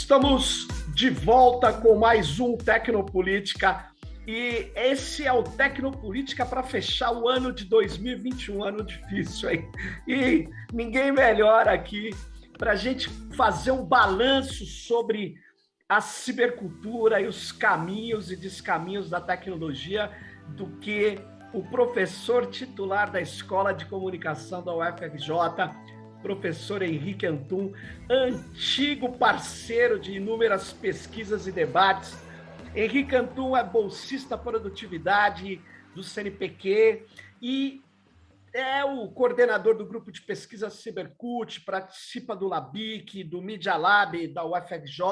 Estamos de volta com mais um Tecnopolítica e esse é o Tecnopolítica para fechar o ano de 2021, ano difícil, hein? E ninguém melhor aqui para a gente fazer um balanço sobre a cibercultura e os caminhos e descaminhos da tecnologia do que o professor titular da Escola de Comunicação da UFRJ, professor Henrique Antum, antigo parceiro de inúmeras pesquisas e debates. Henrique Antum é bolsista produtividade do CNPq e é o coordenador do grupo de pesquisa Cybercult, participa do LABIC, do Media Lab da UFRJ,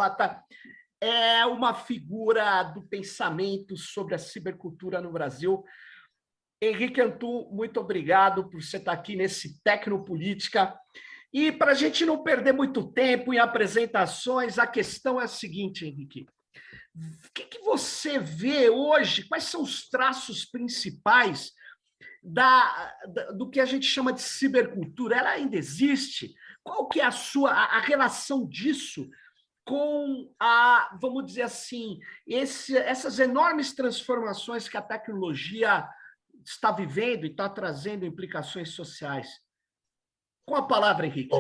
é uma figura do pensamento sobre a cibercultura no Brasil. Henrique Antum, muito obrigado por você estar aqui nesse Tecnopolítica. E para a gente não perder muito tempo em apresentações, a questão é a seguinte, Henrique. O que você vê hoje? Quais são os traços principais do que a gente chama de cibercultura? Ela ainda existe? Qual que é a relação disso com vamos dizer assim, essas enormes transformações que a tecnologia está vivendo e está trazendo implicações sociais? Com a palavra, Henrique.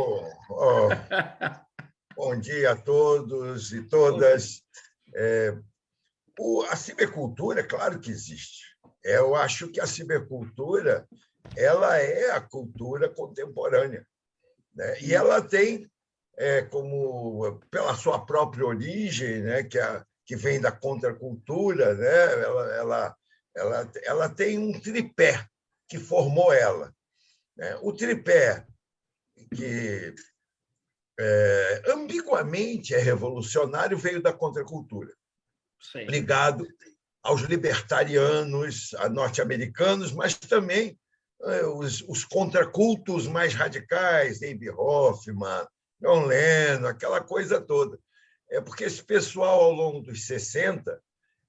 Bom dia a todos e todas. A cibercultura, é claro que existe. Eu acho que a cibercultura ela é a cultura contemporânea, né? E ela tem, como pela sua própria origem, né, que vem da contracultura, né, ela tem um tripé que formou ela, né? O tripé que ambiguamente é revolucionário veio da contracultura, Sim, ligado aos libertarianos norte-americanos, mas também os contracultos mais radicais, Abe Hoffman, John Lennon, aquela coisa toda. É porque esse pessoal, ao longo dos 60,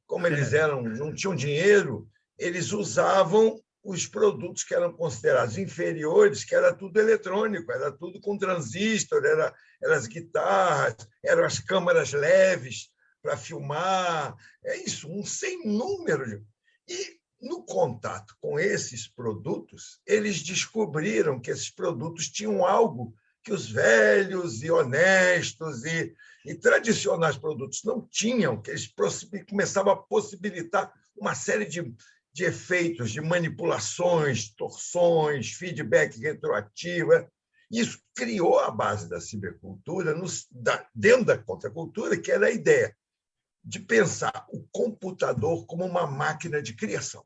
como eles não tinham dinheiro, eles usavam os produtos que eram considerados inferiores, que era tudo eletrônico, era tudo com transistor, eram as guitarras, eram as câmaras leves para filmar, é isso, um sem número. E, no contato com esses produtos, eles descobriram que esses produtos tinham algo que os velhos e honestos e tradicionais produtos não tinham, que eles começavam a possibilitar uma série de efeitos, de manipulações, torções, feedback retroativo. Isso criou a base da cibercultura dentro da contracultura, que era a ideia de pensar o computador como uma máquina de criação,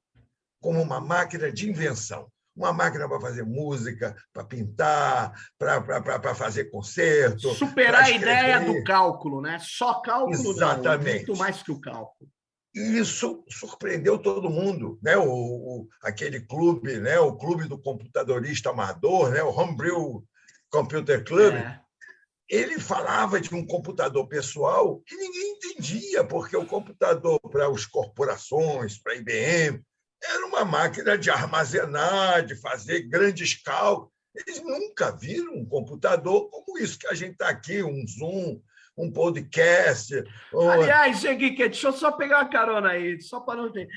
como uma máquina de invenção, uma máquina para fazer música, para pintar, para fazer concerto. Superar a ideia do cálculo, né? Só cálculo. Exatamente. Não, muito mais que o cálculo. E isso surpreendeu todo mundo, né? Aquele clube, né? O clube do computadorista amador, né? O Homebrew Computer Club, ele falava de um computador pessoal que ninguém entendia, porque o computador para as corporações, para a IBM, era uma máquina de armazenar, de fazer grandes cálculos. Eles nunca viram um computador como isso que a gente está aqui, um Zoom, um podcast. Aliás, Henrique, deixa eu só pegar uma carona aí, só para não ter.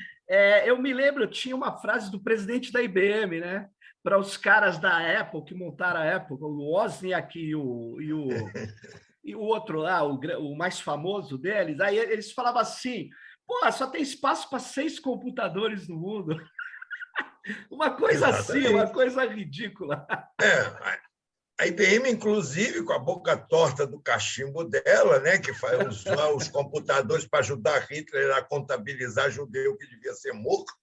Eu me lembro, tinha uma frase do presidente da IBM, né? Para os caras da Apple, que montaram a Apple, o Wozniak e o outro lá, o mais famoso deles, aí eles falavam assim: pô, só tem espaço para 6 computadores no mundo. Uma coisa assim, uma coisa ridícula. A IBM, inclusive, com a boca torta do cachimbo dela, né, que usar os computadores para ajudar Hitler a contabilizar judeu que devia ser morto,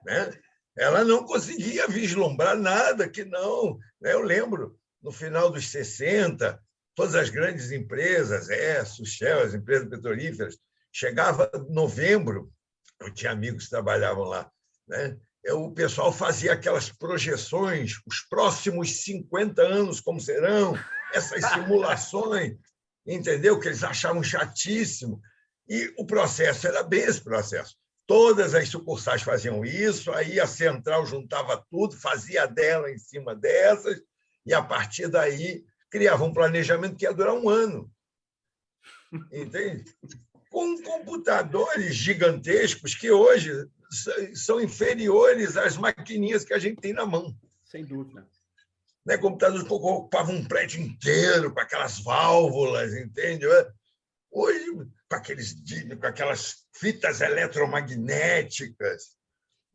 né? Ela não conseguia vislumbrar nada que não. Eu lembro, no final dos 60, todas as grandes empresas, Shell, as empresas petrolíferas, chegava novembro, eu tinha amigos que trabalhavam lá, né? O pessoal fazia aquelas projeções, os próximos 50 anos como serão, essas simulações, entendeu? Que eles achavam chatíssimo. E o processo era bem esse processo. Todas as sucursais faziam isso, aí a central juntava tudo, fazia dela em cima dessas, e, a partir daí, criava um planejamento que ia durar um ano. entende? Com computadores gigantescos que hoje são inferiores às maquininhas que a gente tem na mão. Sem dúvida. Né? Computadores que ocupavam um prédio inteiro, com aquelas válvulas, entende? Hoje, com aquelas fitas eletromagnéticas.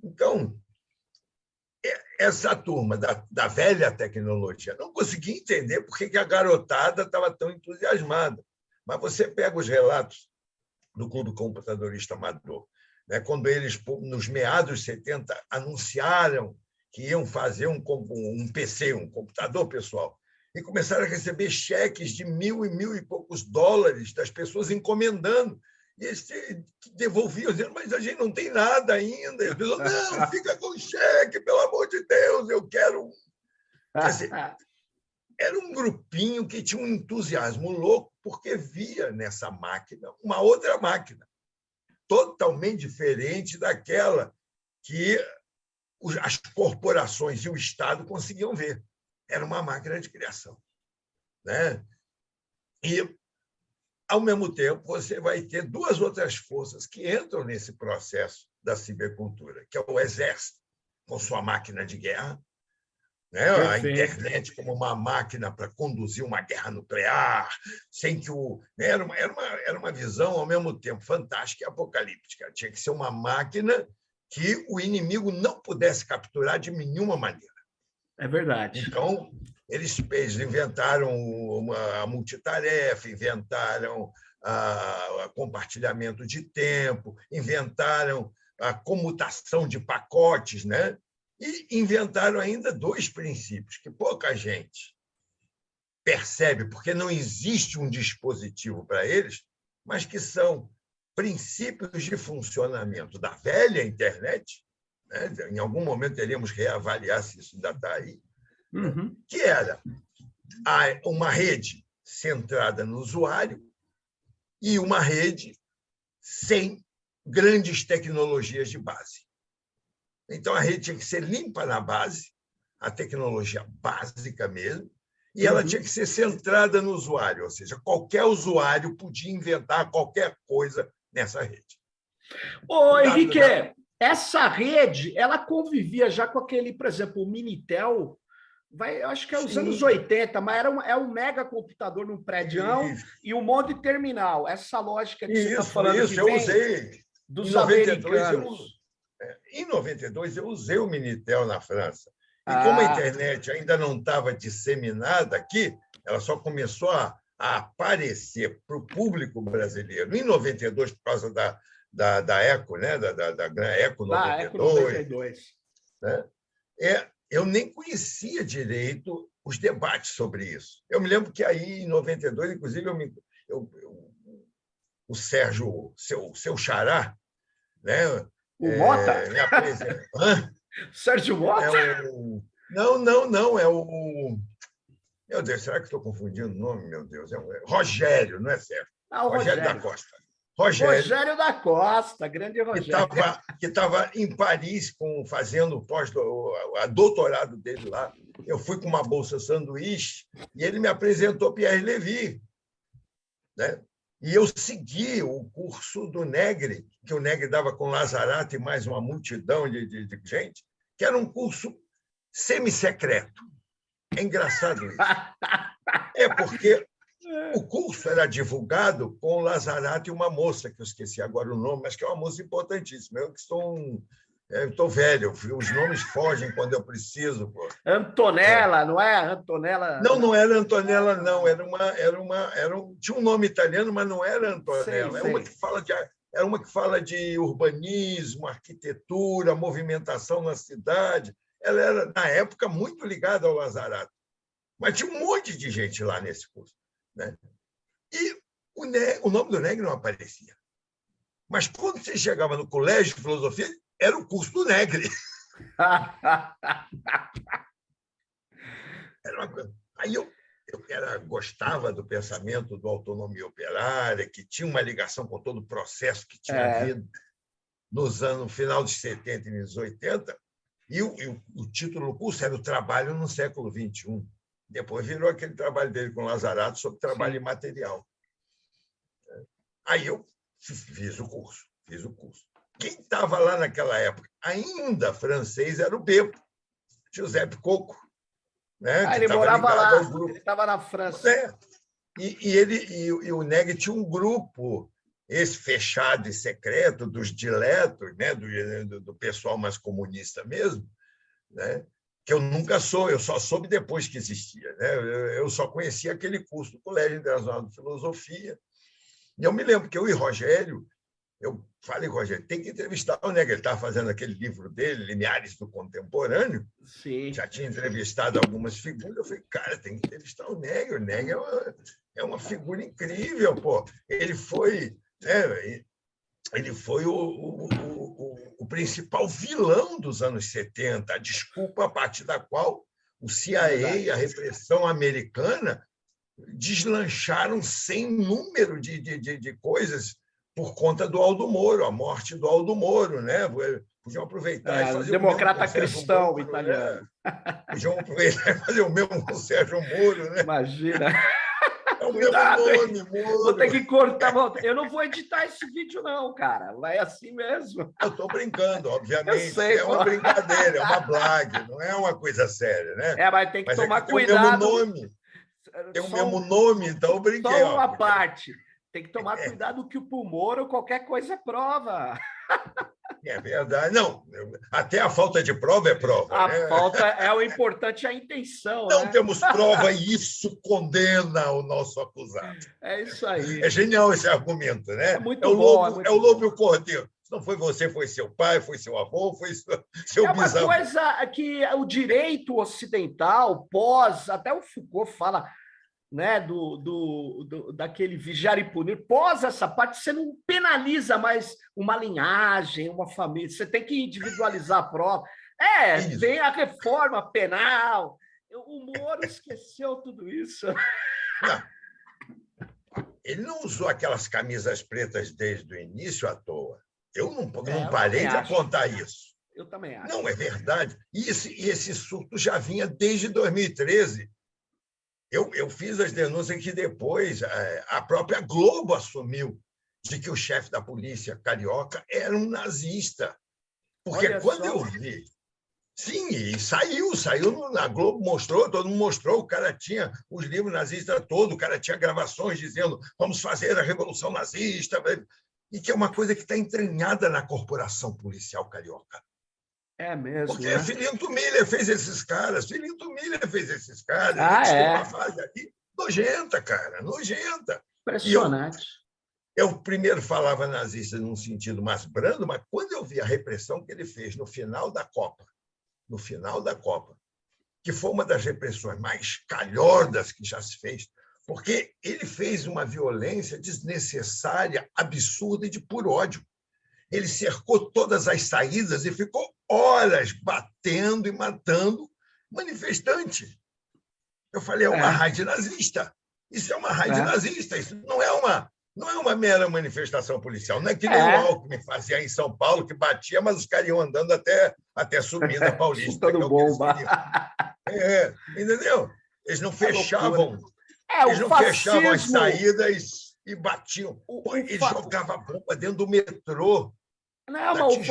Então, essa turma da velha tecnologia não conseguia entender por que a garotada estava tão entusiasmada. Mas você pega os relatos do Clube Computadorista Amador, né? Quando eles, nos meados de 70, anunciaram que iam fazer um PC, um computador pessoal, e começaram a receber cheques de $1.000 e poucos das pessoas encomendando. E eles devolviam, dizendo, mas a gente não tem nada ainda. E as pessoas, não, fica com o cheque, pelo amor de Deus, eu quero. Quer dizer, era um grupinho que tinha um entusiasmo louco, porque via nessa máquina uma outra máquina, totalmente diferente daquela que as corporações e o Estado conseguiam ver. Era uma máquina de criação. Né? E, ao mesmo tempo, você vai ter duas outras forças que entram nesse processo da cibercultura, que é o Exército, com sua máquina de guerra, né? A internet como uma máquina para conduzir uma guerra nuclear, sem que o... Era uma visão, ao mesmo tempo, fantástica e apocalíptica. Tinha que ser uma máquina que o inimigo não pudesse capturar de nenhuma maneira. É verdade. Então, eles inventaram a multitarefa, inventaram o compartilhamento de tempo, inventaram a comutação de pacotes, né? E inventaram ainda dois princípios que pouca gente percebe, porque não existe um dispositivo para eles, mas que são princípios de funcionamento da velha internet, né? Em algum momento teríamos que reavaliar se isso ainda está aí, que era uma rede centrada no usuário e uma rede sem grandes tecnologias de base. Então, a rede tinha que ser limpa na base, a tecnologia básica mesmo, e ela tinha que ser centrada no usuário, ou seja, qualquer usuário podia inventar qualquer coisa nessa rede. Ô, Henrique, essa rede, ela convivia já com aquele, por exemplo, o Minitel, eu acho que é os anos 80, mas é um mega computador num prédião e um monte de terminal. Essa lógica que você está falando que eu vem usei. Dos americanos. Em 92, eu usei o Minitel na França. E como a internet ainda não estava disseminada aqui, ela só começou a aparecer para o público brasileiro em 92, por causa da Eco, né? da Eco 92. Eco 92. Né? Eu nem conhecia direito os debates sobre isso. Eu me lembro que aí, em 92, inclusive, o Sérgio, seu xará, né? O Mota? Me apresenta. Sérgio Mota? Não, é o... Meu Deus, será que estou confundindo o nome? Meu Deus, é Rogério, não é certo? O Rogério da Costa. Rogério da Costa, grande Rogério. Que estava em Paris fazendo o doutorado dele lá. Eu fui com uma bolsa sanduíche e ele me apresentou Pierre Levy. Né? E eu segui o curso do Negri, que o Negri dava com Lazarato e mais uma multidão de gente, que era um curso semi-secreto. É engraçado isso. Porque o curso era divulgado com o Lazarato e uma moça, que eu esqueci agora o nome, mas que é uma moça importantíssima. Eu que estou velho, os nomes fogem quando eu preciso. Pô. Antonella, não é? Antonella. Não era Antonella, não. Tinha um nome italiano, mas não era Antonella. Era uma que fala de urbanismo, arquitetura, movimentação na cidade. Ela era, na época, muito ligada ao Lazarato. Mas tinha um monte de gente lá nesse curso. Né? E o nome do Negri não aparecia. Mas quando você chegava no colégio de filosofia, era o curso do Negri. Era uma coisa. Aí eu gostava do pensamento do autonomia operária, que tinha uma ligação com todo o processo que tinha havido no final dos 70 e nos 80, e o título do curso era o Trabalho no Século XXI. Depois virou aquele trabalho dele com Lazarato sobre trabalho imaterial. Aí eu fiz o curso. Quem estava lá naquela época, ainda francês, era o Bebo, Giuseppe Coco, né? Que Ele estava morava ligado lá, ao grupo. ele estava na França. É. E o Neg tinha um grupo, esse fechado e secreto, dos diletos, né? do pessoal mais comunista mesmo, né? Que eu nunca soube, eu só soube depois que existia. Né? Eu só conhecia aquele curso do Colégio Internacional de Filosofia. E eu me lembro que eu e Rogério, eu falei, Rogério, tem que entrevistar o Neg. Ele estava fazendo aquele livro dele, Limiares do Contemporâneo, Sim. já tinha entrevistado algumas figuras. Eu falei, cara, tem que entrevistar o Neg. O Neg é uma figura incrível, pô. Ele foi, né, o principal vilão dos anos 70, a desculpa a partir da qual o CIA e a repressão americana deslancharam sem número de coisas por conta do Aldo Moro, a morte do Aldo Moro, né? Podiam aproveitar e fazer democrata o mesmo cristão Moro, italiano. Né? Podiam aproveitar e fazer o mesmo com o Sérgio Moro, né? Imagina. É o Cuidado, mesmo nome, Moro. Vou ter que cortar. Eu não vou editar esse vídeo, não, cara. Vai assim mesmo. Eu estou brincando, obviamente. Sei, é uma brincadeira, é uma blague, não é uma coisa séria, né? Mas tem que tomar cuidado. Tem o Só mesmo nome, então eu brinquei. Só uma parte. Tem que tomar cuidado que o pulmão ou qualquer coisa é prova. É verdade. Não, até a falta de prova é prova. A né? falta é o importante, é a intenção. Não né? temos prova e isso condena o nosso acusado. É isso aí. É genial esse argumento, né? É muito bom. É o lobo e o cordeiro. Se não foi você, foi seu pai, foi seu avô, foi seu bisavô. É uma coisa que o direito ocidental, até o Foucault fala, né, daquele vigiar e punir, pós essa parte, você não penaliza mais uma linhagem, uma família, você tem que individualizar a prova. Vem a reforma penal. O Moro esqueceu tudo isso. Não. Ele não usou aquelas camisas pretas desde o início à toa. Eu não parei de apontar isso. Eu também acho. Não, é verdade. E esse surto já vinha desde 2013. Eu fiz as denúncias que depois a própria Globo assumiu de que o chefe da polícia carioca era um nazista. Porque quando eu vi... Sim, e saiu na Globo, todo mundo mostrou, o cara tinha os livros nazistas todos, o cara tinha gravações dizendo vamos fazer a revolução nazista, e que é uma coisa que está entranhada na corporação policial carioca. É mesmo. Porque Filinto Miller fez esses caras. Uma fase ali nojenta, cara, nojenta. Impressionante. Eu primeiro falava nazista num sentido mais brando, mas quando eu vi a repressão que ele fez no final da Copa, que foi uma das repressões mais calhordas que já se fez, porque ele fez uma violência desnecessária, absurda e de puro ódio. Ele cercou todas as saídas e ficou horas batendo e matando manifestantes. Eu falei, é uma raid nazista. Isso é uma raid nazista. Isso não é uma mera manifestação policial. Não é que nem o Alckmin fazia em São Paulo, que batia, mas os caras iam andando até subir da Paulista. Entendeu? Eles não fechavam. Eles não fechavam as saídas e batiam. Ele jogava bomba dentro do metrô. Não, mas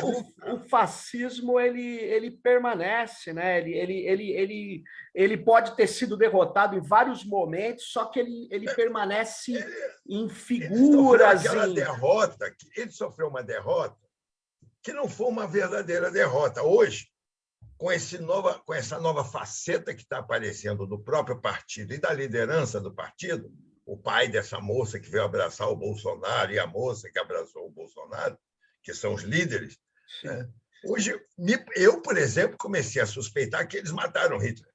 o fascismo ele permanece, né? Ele pode ter sido derrotado em vários momentos, só que ele permanece em figuras. Ele sofreu uma derrota que não foi uma verdadeira derrota. Hoje, com essa nova faceta que está aparecendo do próprio partido e da liderança do partido, o pai dessa moça que veio abraçar o Bolsonaro e a moça que abraçou o Bolsonaro, que são os líderes. Né? Hoje, eu, por exemplo, comecei a suspeitar que eles mataram Hitler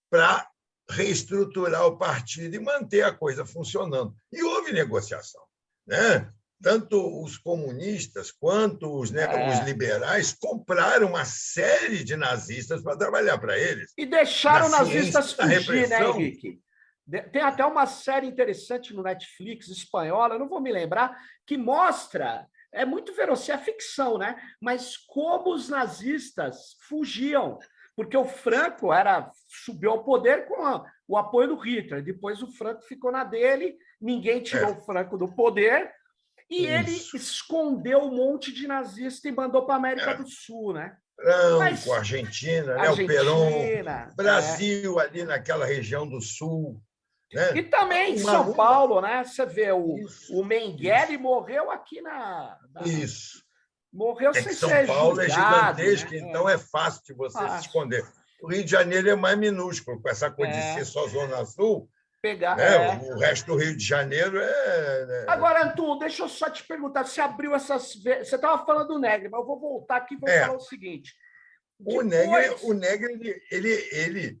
para reestruturar o partido e manter a coisa funcionando. E houve negociação. Né? Tanto os comunistas quanto os liberais compraram uma série de nazistas para trabalhar para eles. E deixaram nazistas fugir, né, Henrique? Tem até uma série interessante no Netflix, espanhola, eu não vou me lembrar, que mostra... É muito verossímil, é ficção, né? Mas como os nazistas fugiam, porque o Franco subiu ao poder com o apoio do Hitler. Depois o Franco ficou na dele, ninguém tirou o Franco do poder, E ele Isso. escondeu um monte de nazista e mandou para a América É. do Sul, né? Franco, Mas Argentina, né? O Perón, Argentina, Brasil, ali naquela região do Sul. e Né? também em São Uma... Paulo, né? Você vê, o Isso, Mengele isso, morreu aqui isso. morreu É que sem São ser Paulo é julgado, gigantesco, né? então é fácil de você se Fácil. esconder. O Rio de Janeiro é mais minúsculo, com essa coisa de ser É, só Zona Sul, pegar, né? é. O resto do Rio de Janeiro Agora, Antum, deixa eu só te perguntar, você abriu essas. Você estava falando do Negre, mas eu vou voltar aqui e vou falar é. o seguinte. O Depois. Negre ele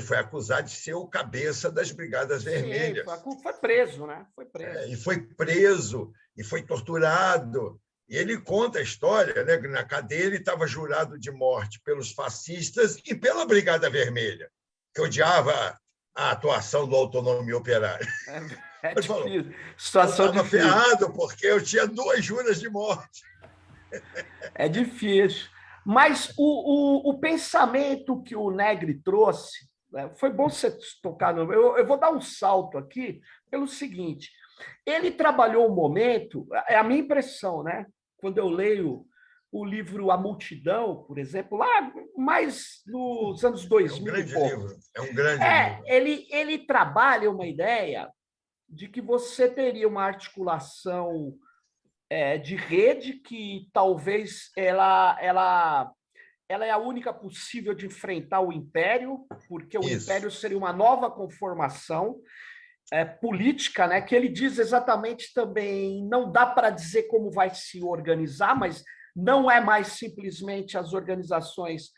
foi acusado de ser o cabeça das Brigadas Sim, Vermelhas. foi preso, né? Foi preso. E foi preso, e foi torturado. E ele conta a história, né? Que na cadeia ele estava jurado de morte pelos fascistas e pela Brigada Vermelha, que odiava a atuação do Autonomia Operária. É Ele falou, difícil. eu Situação estava difícil. ferrado porque eu tinha 2 juras de morte. É difícil. Mas o pensamento que o Negri trouxe, né, foi bom você tocar no. Eu vou dar um salto aqui pelo seguinte: ele trabalhou um momento, é a minha impressão, né? Quando eu leio o livro A Multidão, por exemplo, lá mais nos anos É um 2000 e grande pouco. livro, é um grande livro. Ele trabalha uma ideia de que você teria uma articulação de rede que talvez ela é a única possível de enfrentar o império, porque o Isso. império seria uma nova conformação política, né? Que ele diz exatamente também, não dá para dizer como vai se organizar, mas não é mais simplesmente as organizações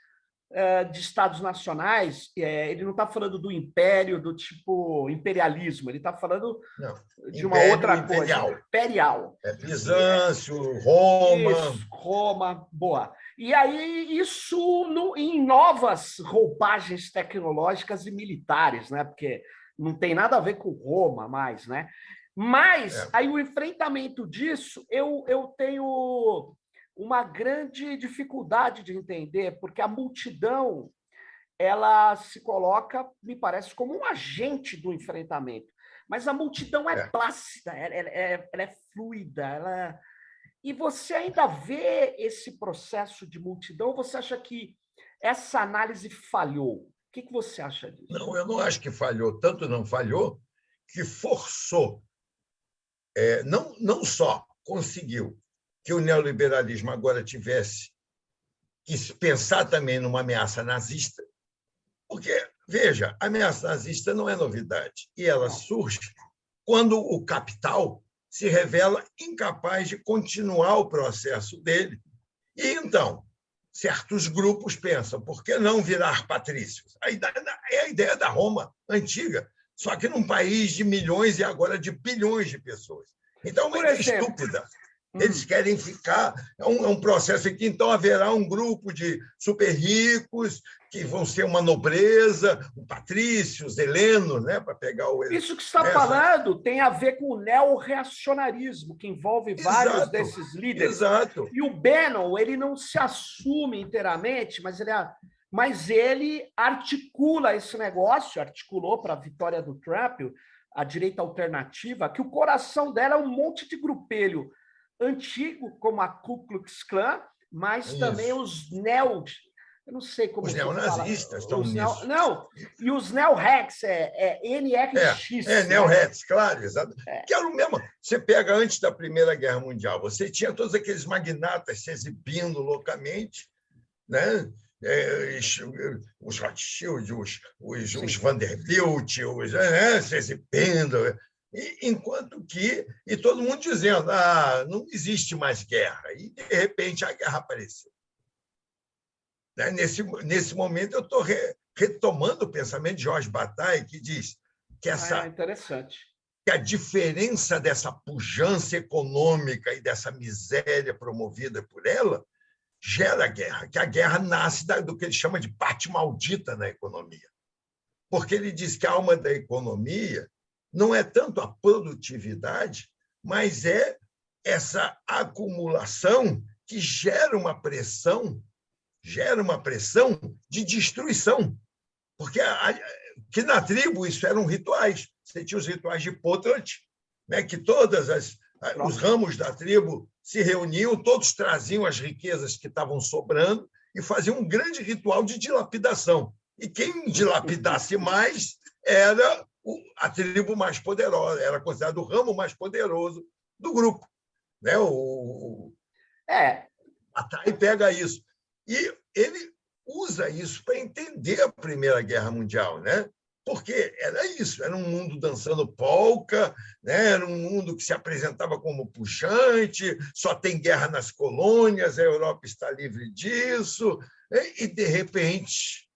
de estados nacionais, ele não está falando do império, do tipo imperialismo, ele está falando Não, de uma Império outra Imperial. coisa, imperial. É Bizâncio, Roma. Isso, Roma, boa. E aí, isso em novas roupagens tecnológicas e militares, né? Porque não tem nada a ver com Roma mais, né? Mas aí o enfrentamento disso, eu tenho uma grande dificuldade de entender, porque a multidão ela se coloca, me parece, como um agente do enfrentamento. Mas a multidão é plácida, ela é fluida, E você ainda vê esse processo de multidão, ou você acha que essa análise falhou? O que você acha disso? Não, eu não acho que falhou. Tanto não falhou que forçou. Não só conseguiu que o neoliberalismo agora tivesse que pensar também numa ameaça nazista, porque, veja, a ameaça nazista não é novidade, e ela surge quando o capital se revela incapaz de continuar o processo dele. E, então, certos grupos pensam, por que não virar patrícios? É a ideia da Roma antiga, só que num país de milhões e agora de bilhões de pessoas. Então, é uma ideia estúpida. Eles querem ficar... É um processo em que, então, haverá um grupo de super ricos que vão ser uma nobreza, patrícios, helenos, né, para pegar o... Isso que você está falando tem a ver com o neo-reacionarismo, que envolve vários desses líderes. Exato. E o Bannon, ele não se assume inteiramente, mas ele articula esse negócio, articulou para a vitória do Trump, a direita alternativa, que o coração dela é um monte de grupelho antigo, como a Ku Klux Klan, mas também os eu não sei como os neonazistas estão nisso. Não, e os neo-rex, NRX. Neo-rex, claro, exato. Que era o mesmo. Você pega antes da Primeira Guerra Mundial, você tinha todos aqueles magnatas se exibindo loucamente, né? Os Rothschild, os Vanderbilt, se exibindo. Enquanto que... E todo mundo dizendo, não existe mais guerra. E, de repente, a guerra apareceu. Nesse momento, eu estou retomando o pensamento de Jorge Bataille, que diz que que a diferença dessa pujança econômica e dessa miséria promovida por ela gera guerra, que a guerra nasce do que ele chama de parte maldita na economia. Porque ele diz que a alma da economia não é tanto a produtividade, mas é essa acumulação que gera uma pressão de destruição. Porque que na tribo isso eram rituais. Você tinha os rituais de Potlatch, né, que todas Os ramos da tribo se reuniam, todos traziam as riquezas que estavam sobrando e faziam um grande ritual de dilapidação. E quem dilapidasse mais era a tribo mais poderosa, era considerado o ramo mais poderoso do grupo. Né? O Bataille pega isso. E ele usa isso para entender a Primeira Guerra Mundial, né? Porque era isso, era um mundo dançando polca, né? Era um mundo que se apresentava como puxante, só tem guerra nas colônias, a Europa está livre disso, e, de repente,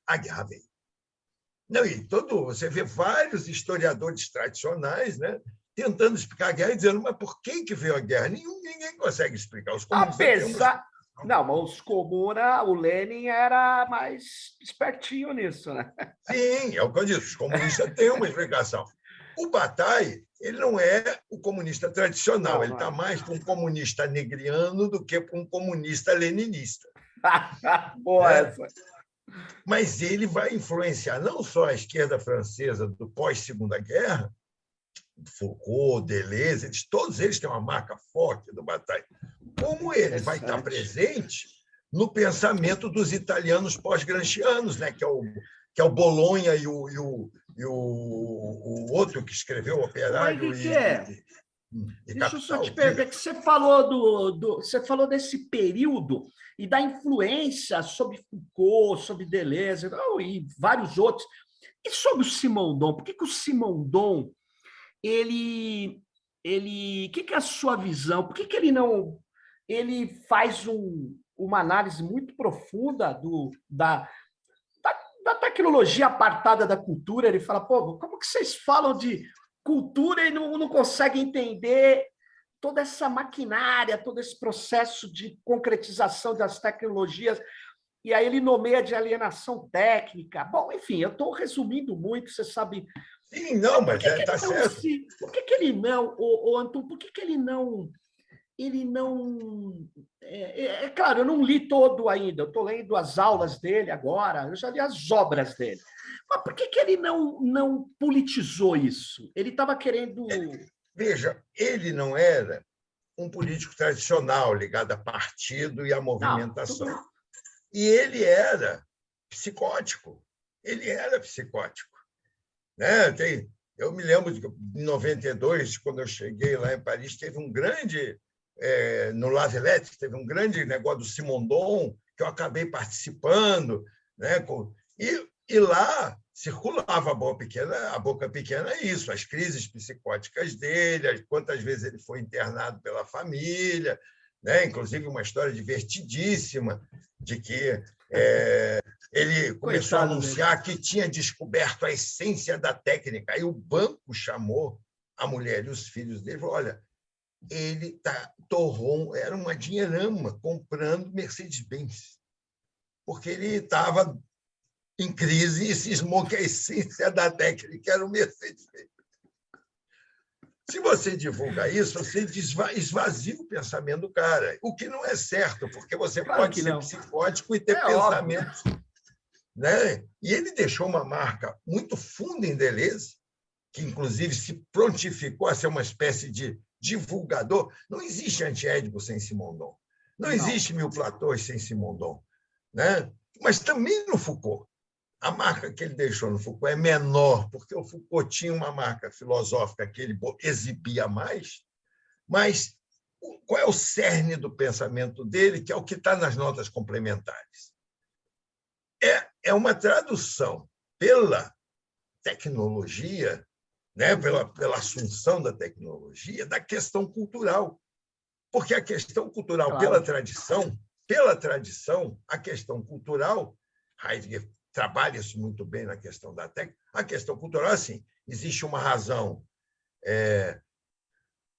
a guerra veio. Não, e você vê vários historiadores tradicionais, né, tentando explicar a guerra e dizendo, mas por que veio a guerra? Ninguém consegue explicar. Os comunistas Não, mas os comunas, o Lenin era mais espertinho nisso, né? Sim, é o que eu disse, os comunistas têm uma explicação. O Bataille, ele não é o comunista tradicional, ele está mais para um comunista negriano do que para um comunista leninista. Boa essa. Mas ele vai influenciar não só a esquerda francesa do pós-Segunda Guerra, Foucault, Deleuze, todos eles têm uma marca forte do Bataille, como ele vai estar presente no pensamento dos italianos pós-gramscianos, né? que é o Bologna e o outro que escreveu o Operário e Deixa eu só te perguntar, que você falou desse período e da influência sobre Foucault, sobre Deleuze e vários outros. E sobre o Simondon? Por que o Simondon, que é a sua visão? Por que ele faz uma análise muito profunda da tecnologia apartada da cultura? Ele fala, como que vocês falam de cultura e não conseguem entender toda essa maquinária, todo esse processo de concretização das tecnologias? E aí ele nomeia de alienação técnica. Bom, enfim, eu estou resumindo muito, você sabe. Sim, não, mas está certo. Por que ele não, Antônio, por que ele não... claro, eu não li todo ainda, eu estou lendo as aulas dele agora, eu já li as obras dele. Mas por que ele não politizou isso? Ele estava querendo... Veja, ele não era um político tradicional ligado a partido e a movimentação. Não. E ele era psicótico. Né? Eu me lembro de em 92, quando eu cheguei lá em Paris, teve um grande... no La Villette, teve um grande negócio do Simondon, que eu acabei participando, né? E lá circulava a boca pequena é isso, as crises psicóticas dele, quantas vezes ele foi internado pela família, né? Inclusive uma história divertidíssima de que ele começou a anunciar que tinha descoberto a essência da técnica, aí o banco chamou a mulher e os filhos dele e falou, olha, ele torrou, era uma dinheirama comprando Mercedes-Benz, porque ele estava em crise e cismou que a essência da técnica era o Mercedes-Benz. Se você divulga isso, você esvazia o pensamento do cara, o que não é certo, porque você pode ser psicótico e ter pensamentos. Né? E ele deixou uma marca muito funda em Deleuze, que, inclusive, se prontificou a ser uma espécie de divulgador. Não existe Anti-Édipo sem Simondon. Não existe Mil Platões sem Simondon. Né? Mas também no Foucault. A marca que ele deixou no Foucault é menor, porque o Foucault tinha uma marca filosófica que ele exibia mais, mas qual é o cerne do pensamento dele, que é o que está nas notas complementares? É uma tradução pela tecnologia, né, pela assunção da tecnologia, da questão cultural. Porque a questão cultural, pela tradição, a questão cultural, Heidegger trabalha isso muito bem na questão da técnica, a questão cultural, assim, existe uma razão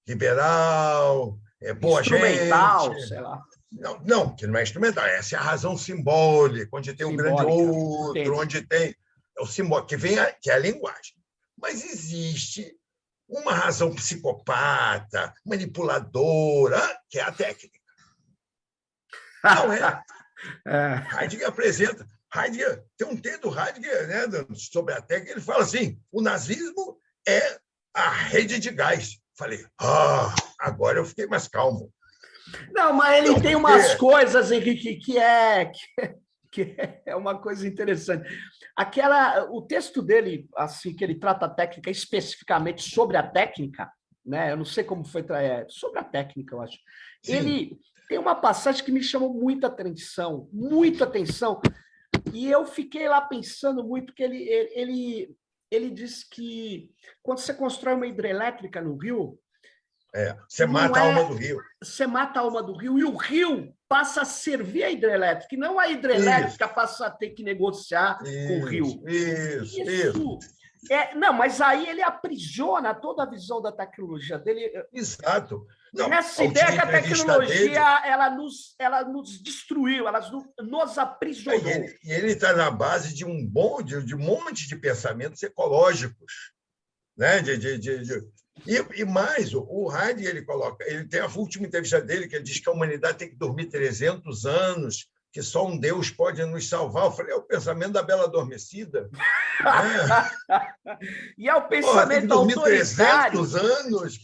liberal, boa instrumental, gente. Sei lá. Não, que não é instrumental, essa é a razão simbólica, onde tem o grande outro, onde tem o simbólico, que é a linguagem. Mas existe uma razão psicopata, manipuladora, que é a técnica. Não é? Heidegger apresenta. Tem um texto do Heidegger, né, sobre a técnica, ele fala assim, o nazismo é a rede de gás. falei, agora eu fiquei mais calmo. Não, mas ele tem umas coisas, Henrique, que é uma coisa interessante. O texto dele, assim, que ele trata a técnica especificamente sobre a técnica, né? Eu não sei como foi sobre a técnica, eu acho. Sim. Ele tem uma passagem que me chamou muita atenção, e eu fiquei lá pensando muito que ele diz que quando você constrói uma hidrelétrica no Rio, você mata a alma do rio. Você mata a alma do rio, e o rio passa a servir a hidrelétrica, e não a hidrelétrica passa a ter que negociar com o rio. Isso. Não, mas aí ele aprisiona toda a visão da tecnologia dele. Exato. Não, nessa ideia que a tecnologia ela nos destruiu, ela nos aprisionou. E ele está na base de um monte de pensamentos ecológicos, né? E mais, o Heidegger, ele tem a última entrevista dele, que ele diz que a humanidade tem que dormir 300 anos, que só um Deus pode nos salvar. Eu falei, é o pensamento da Bela Adormecida. E é o pensamento autoritário. 300 anos.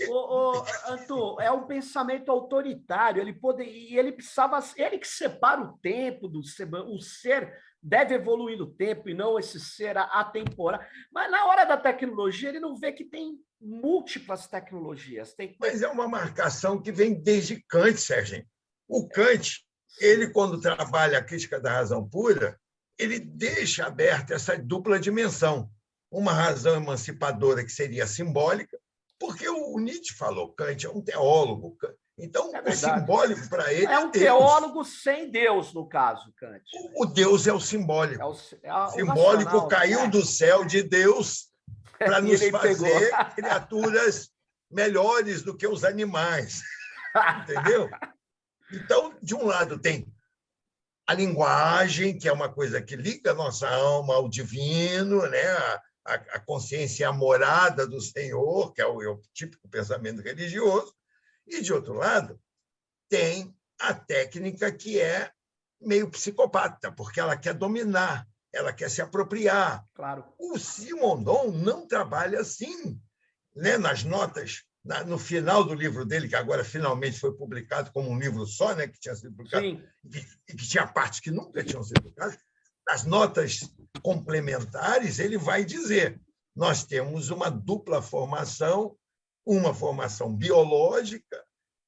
Antô, é um pensamento autoritário. Ele que separa o tempo do ser. O ser deve evoluir no tempo e não esse ser atemporal. Mas na hora da tecnologia, ele não vê que tem múltiplas tecnologias. Mas é uma marcação que vem desde Kant, Sérgio. O Kant, ele, quando trabalha a crítica da razão pura, ele deixa aberta essa dupla dimensão. Uma razão emancipadora que seria simbólica, porque o Nietzsche falou, Kant é um teólogo. Então, o simbólico para ele é um teólogo sem Deus, no caso, Kant. O Deus é o simbólico. O simbólico racional, caiu do céu de Deus para nos fazer criaturas melhores do que os animais. Entendeu? Então, de um lado, tem a linguagem, que é uma coisa que liga a nossa alma ao divino, né? A consciência amorada do Senhor, que é o típico pensamento religioso. E, de outro lado, tem a técnica que é meio psicopata, porque ela quer dominar, ela quer se apropriar. Claro. O Simondon não trabalha assim, né? Nas notas, no final do livro dele, que agora finalmente foi publicado como um livro só, né? Que tinha sido publicado, e que tinha partes que nunca tinham sido publicadas, nas notas complementares, ele vai dizer: nós temos uma dupla formação, uma formação biológica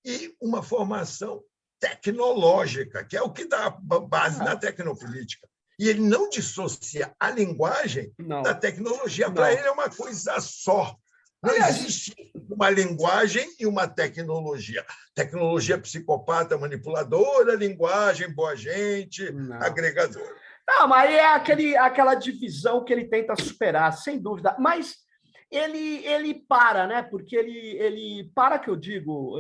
e uma formação tecnológica, que é o que dá base na tecnopolítica. E ele não dissocia a linguagem da tecnologia. Para ele é uma coisa só. Não existe uma linguagem e uma tecnologia. Tecnologia psicopata, manipuladora, linguagem boa gente, agregadora. Não, mas é aquela divisão que ele tenta superar, sem dúvida. Mas ele para, né? Porque ele para, que eu digo,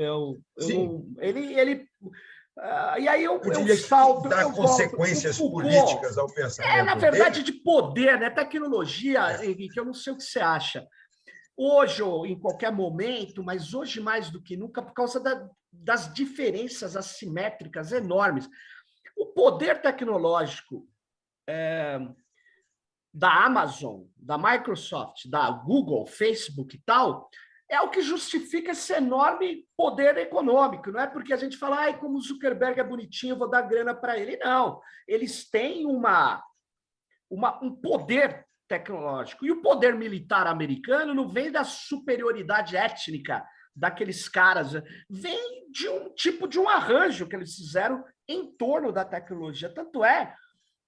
e aí eu salto. Dá consequências políticas ao pensamento. Na verdade, de poder, né? Tecnologia, Henrique, eu não sei o que você acha. Hoje, ou em qualquer momento, mas hoje mais do que nunca, por causa das diferenças assimétricas enormes. O poder tecnológico da Amazon, da Microsoft, da Google, Facebook e tal, é o que justifica esse enorme poder econômico. Não é porque a gente fala, como o Zuckerberg é bonitinho, vou dar grana para ele. Não, eles têm um poder tecnológico. E o poder militar americano não vem da superioridade étnica daqueles caras, vem de um arranjo que eles fizeram em torno da tecnologia. Tanto é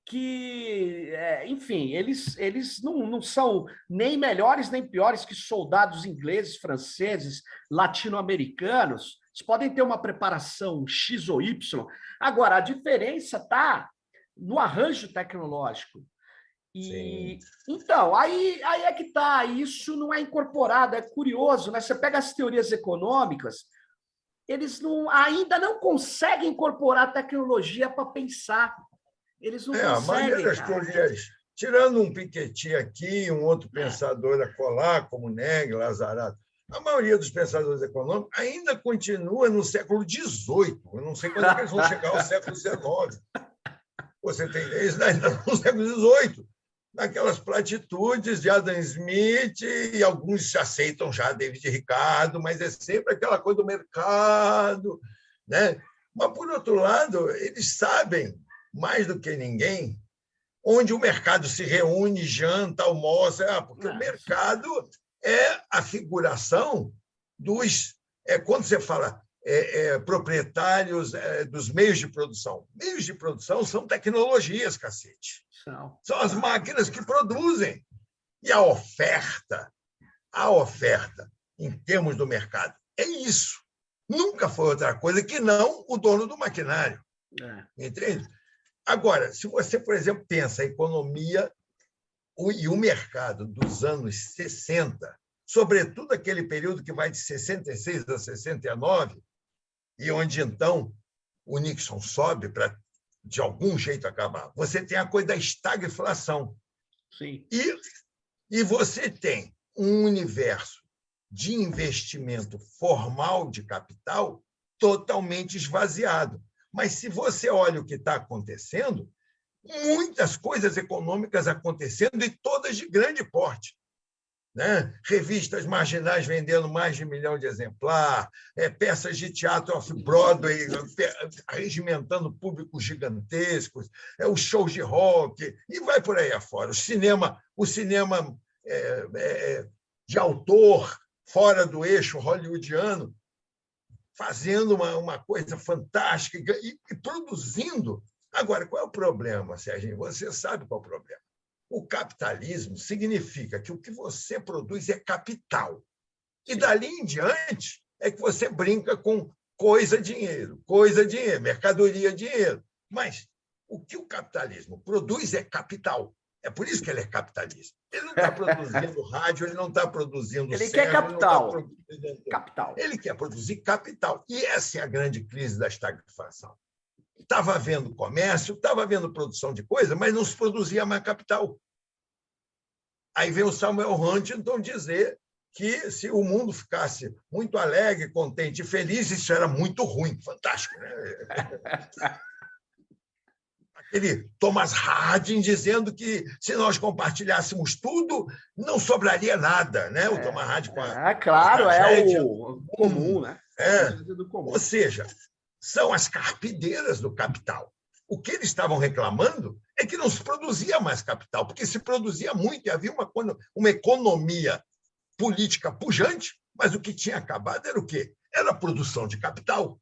que, enfim, eles não são nem melhores nem piores que soldados ingleses, franceses, latino-americanos. Eles podem ter uma preparação X ou Y. Agora, a diferença está no arranjo tecnológico. Então, aí é que está. Isso não é incorporado, é curioso, né? Você pega as teorias econômicas, eles ainda não conseguem incorporar a tecnologia para pensar. Eles não conseguem. A maioria das teorias, tirando um Piketty aqui, um outro pensador acolá, como Neg, Lazarato, a maioria dos pensadores econômicos ainda continua no século XVIII. Eu não sei quando é que eles vão chegar ao século XIX. Você tem eles ainda no século XVIII. naquelas platitudes de Adam Smith, e alguns aceitam já David Ricardo, mas é sempre aquela coisa do mercado, né? Mas, por outro lado, eles sabem, mais do que ninguém, onde o mercado se reúne, janta, almoça, porque o mercado é a figuração dos... quando você fala proprietários dos meios de produção. Meios de produção são tecnologias, cacete. São as máquinas que produzem. E a oferta, em termos do mercado, é isso. Nunca foi outra coisa que não o dono do maquinário. Entende? Agora, se você, por exemplo, pensa a economia e o mercado dos anos 60, sobretudo aquele período que vai de 66 a 69, e onde, então, o Nixon sobe para, de algum jeito, acabar. Você tem a coisa da estagflação. Sim. E você tem um universo de investimento formal de capital totalmente esvaziado. Mas, se você olha o que está acontecendo, muitas coisas econômicas acontecendo e todas de grande porte. Né? Revistas marginais vendendo mais de 1 milhão de exemplares, peças de teatro off-Broadway regimentando públicos gigantescos, os shows de rock, e vai por aí afora. O cinema de autor, fora do eixo hollywoodiano, fazendo uma coisa fantástica e produzindo. Agora, qual é o problema, Serginho? Você sabe qual é o problema. O capitalismo significa que o que você produz é capital. E, dali em diante, é que você brinca com dinheiro, mercadoria, dinheiro. Mas o que o capitalismo produz é capital. É por isso que ele é capitalista. Ele não está produzindo rádio, ele não está produzindo ele quer capital. Capital. Ele quer produzir capital. E essa é a grande crise da estagflação. Estava havendo comércio, estava havendo produção de coisa, mas não se produzia mais capital. Aí vem o Samuel Huntington dizer que, se o mundo ficasse muito alegre, contente e feliz, isso era muito ruim. Fantástico, né? Aquele Thomas Harding dizendo que, se nós compartilhássemos tudo, não sobraria nada, né? O Thomas Harding com a claro, tragédia. O comum, né? Ou seja, são as carpideiras do capital. O que eles estavam reclamando é que não se produzia mais capital, porque se produzia muito e havia uma economia política pujante, mas o que tinha acabado era o quê? Era a produção de capital.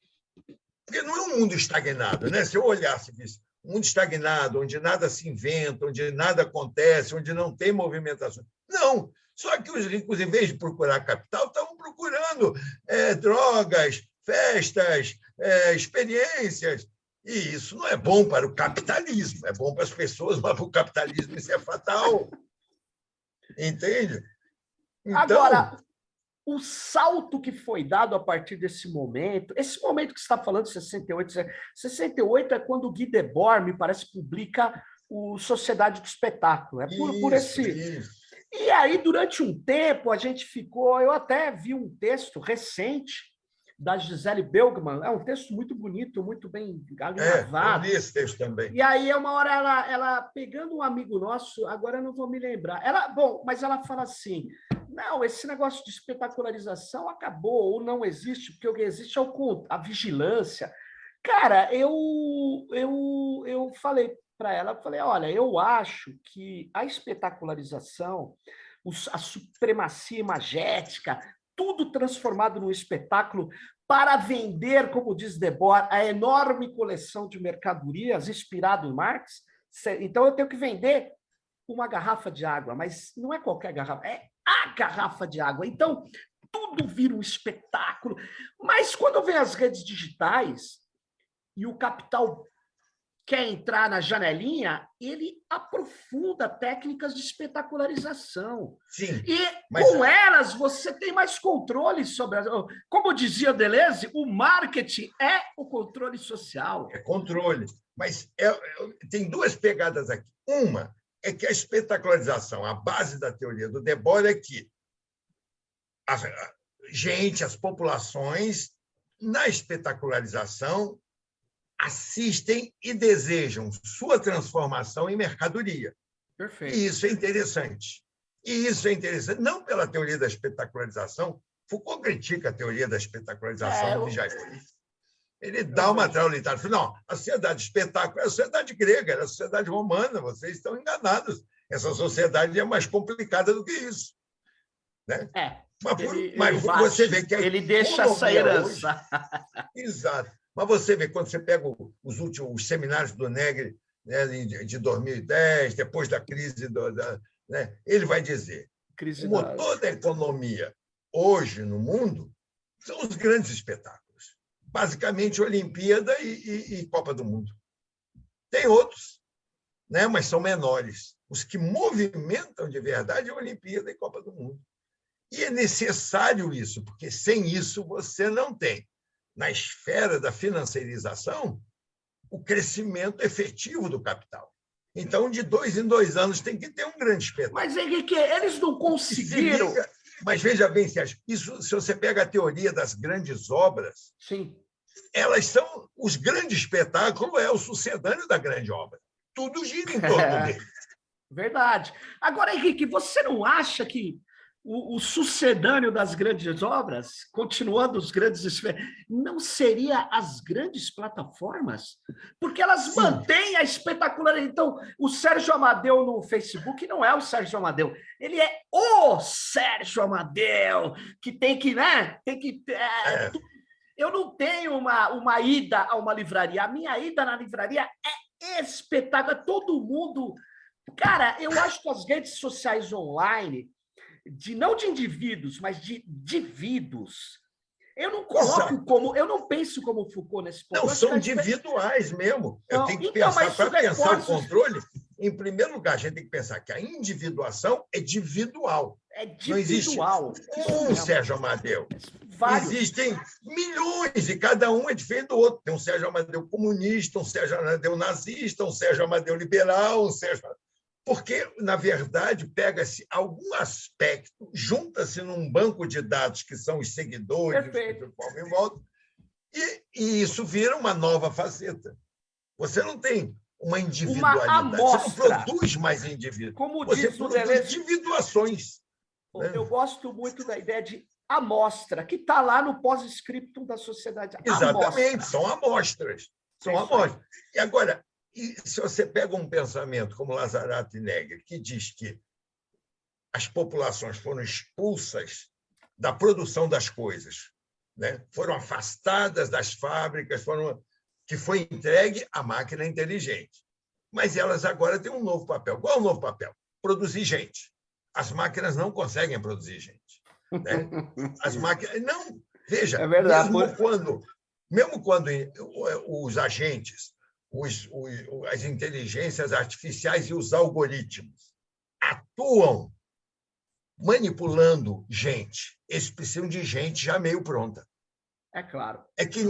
Porque não é um mundo estagnado, né? Se eu olhasse e visse um mundo estagnado, onde nada se inventa, onde nada acontece, onde não tem movimentação. Não! Só que os ricos, em vez de procurar capital, estavam procurando drogas, festas, experiências. E isso não é bom para o capitalismo, é bom para as pessoas, mas para o capitalismo isso é fatal. Entende? Então, agora, o salto que foi dado a partir desse momento, esse momento que você está falando, 68 é quando o Guy Debord, me parece, publica o Sociedade do Espetáculo. Por esse... Isso. E aí, durante um tempo, a gente ficou... Eu até vi um texto recente da Gisele Belgman, é um texto muito bonito, muito bem alinhavado. Eu li esse texto também. E aí, uma hora, ela pegando um amigo nosso, agora eu não vou me lembrar, mas ela fala assim, não, esse negócio de espetacularização acabou, ou não existe, porque o que existe é a vigilância. Cara, eu falei para ela, olha, eu acho que a espetacularização, a supremacia imagética, tudo transformado num espetáculo para vender, como diz Debord, a enorme coleção de mercadorias inspirado em Marx. Então, eu tenho que vender uma garrafa de água, mas não é qualquer garrafa, é a garrafa de água. Então, tudo vira um espetáculo. Mas, quando vem as redes digitais e o capital quer entrar na janelinha, ele aprofunda técnicas de espetacularização. Sim, com elas, você tem mais controle sobre... Como dizia Deleuze, o marketing é o controle social. É controle. Mas tem duas pegadas aqui. Uma é que a espetacularização, a base da teoria do Debord é que as populações, na espetacularização, assistem e desejam sua transformação em mercadoria. Perfeito. E isso é interessante. E isso é interessante, não pela teoria da espetacularização. Foucault critica a teoria da espetacularização do Vigiaoui. Ele dá uma traulitada. Não, a sociedade espetáculo é a sociedade grega, era a sociedade romana, vocês estão enganados. Essa sociedade é mais complicada do que isso. Né? Mas você vê que ele deixa essa herança. Hoje, exato. Mas você vê, quando você pega os seminários do Negri, né, de 2010, depois da crise, né, ele vai dizer o motor da economia hoje no mundo são os grandes espetáculos. Basicamente, Olimpíada e Copa do Mundo. Tem outros, né, mas são menores. Os que movimentam de verdade é a Olimpíada e Copa do Mundo. E é necessário isso, porque sem isso você não tem, na esfera da financiarização, o crescimento efetivo do capital. Então, de 2 em 2 anos, tem que ter um grande espetáculo. Mas, Henrique, eles não conseguiram... Mas veja bem, Sérgio, isso, se você pega a teoria das grandes obras, sim, elas são... Os grandes espetáculos é o sucedâneo da grande obra. Tudo gira em torno dele. Verdade. Agora, Henrique, você não acha que o sucedâneo das grandes obras, continuando os grandes... não seria as grandes plataformas? Porque elas mantêm a espetacularidade. Então, o Sérgio Amadeu no Facebook não é o Sérgio Amadeu. Ele é o Sérgio Amadeu, que tem que... né? Eu não tenho uma ida a uma livraria. A minha ida na livraria é espetáculo. Todo mundo... Cara, eu acho que as redes sociais online... não de indivíduos, mas de divíduos. Eu não coloco como... Eu não penso como Foucault nesse ponto. Não, são individuais mesmo. Eu tenho que pensar, para pensar o controle, em primeiro lugar, a gente tem que pensar que a individuação é individual. É individual. Não existe Sérgio Amadeu. Vários. Existem milhões, e cada um é diferente do outro. Tem um Sérgio Amadeu comunista, um Sérgio Amadeu nazista, um Sérgio Amadeu liberal, um Sérgio... Porque, na verdade, pega-se algum aspecto, junta-se num banco de dados que são os seguidores, e isso vira uma nova faceta. Você não tem uma individualidade, você não produz mais indivíduos. Como você diz produz individuações. Eu gosto muito da ideia de amostra, que está lá no pós-scriptum da sociedade. Exatamente, são amostras. São amostras. E agora... E se você pega um pensamento como Lazzaratto e Negri, que diz que as populações foram expulsas da produção das coisas, né? Foram afastadas das fábricas, que foi entregue à máquina inteligente. Mas elas agora têm um novo papel. Qual é o novo papel? Produzir gente. As máquinas não conseguem produzir gente. Né? As máquinas... Não, veja, mesmo quando os agentes... as inteligências artificiais e os algoritmos atuam manipulando gente. Eles precisam de gente já meio pronta. É claro. É que